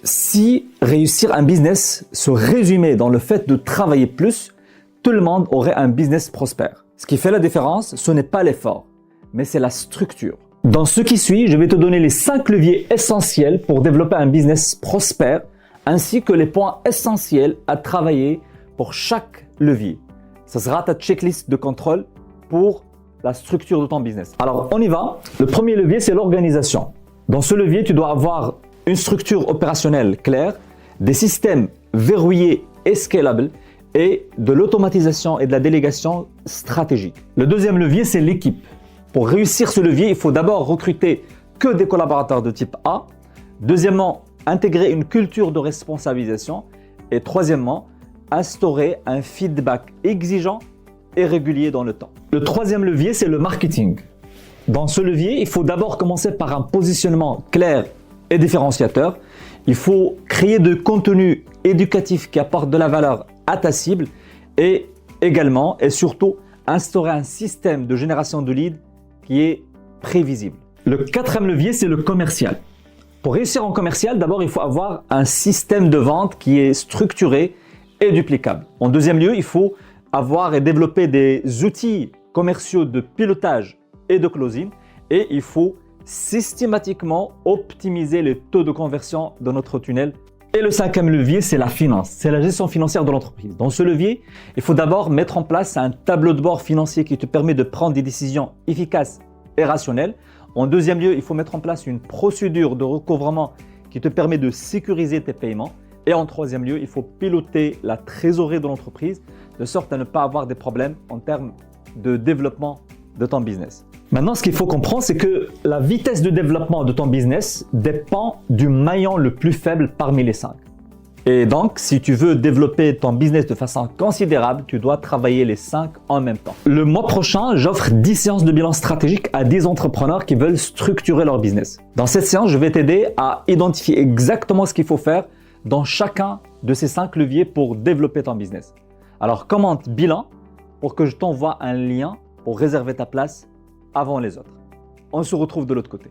Si réussir un business se résumait dans le fait de travailler plus, tout le monde aurait un business prospère. Ce qui fait la différence, ce n'est pas l'effort, mais c'est la structure. Dans ce qui suit, je vais te donner les 5 leviers essentiels pour développer un business prospère, ainsi que les points essentiels à travailler pour chaque levier. Ce sera ta checklist de contrôle pour la structure de ton business. Alors, on y va. Le premier levier, c'est l'organisation. Dans ce levier, tu dois avoir une structure opérationnelle claire, des systèmes verrouillés et scalables et de l'automatisation et de la délégation stratégique. Le deuxième levier, c'est l'équipe. Pour réussir ce levier, il faut d'abord recruter que des collaborateurs de type A. Deuxièmement, intégrer une culture de responsabilisation. Et troisièmement, instaurer un feedback exigeant et régulier dans le temps. Le troisième levier, c'est le marketing. Dans ce levier, il faut d'abord commencer par un positionnement clair et différenciateur. Il faut créer de contenu éducatif qui apporte de la valeur à ta cible et également et surtout instaurer un système de génération de leads qui est prévisible. Le quatrième levier, c'est le commercial. Pour réussir en commercial, d'abord, il faut avoir un système de vente qui est structuré et duplicable. En deuxième lieu, il faut avoir et développer des outils commerciaux de pilotage et de closing et il faut systématiquement optimiser les taux de conversion de notre tunnel. Et le cinquième levier, c'est la finance, c'est la gestion financière de l'entreprise. Dans ce levier, il faut d'abord mettre en place un tableau de bord financier qui te permet de prendre des décisions efficaces et rationnelles. En deuxième lieu, il faut mettre en place une procédure de recouvrement qui te permet de sécuriser tes paiements. Et en troisième lieu, il faut piloter la trésorerie de l'entreprise de sorte à ne pas avoir des problèmes en termes de développement de ton business. Maintenant, ce qu'il faut comprendre, c'est que la vitesse de développement de ton business dépend du maillon le plus faible parmi les 5. Et donc, si tu veux développer ton business de façon considérable, tu dois travailler les 5 en même temps. Le mois prochain, j'offre 10 séances de bilan stratégique à 10 entrepreneurs qui veulent structurer leur business. Dans cette séance, je vais t'aider à identifier exactement ce qu'il faut faire dans chacun de ces 5 leviers pour développer ton business. Alors, commente bilan pour que je t'envoie un lien pour réserver ta place avant les autres. On se retrouve de l'autre côté.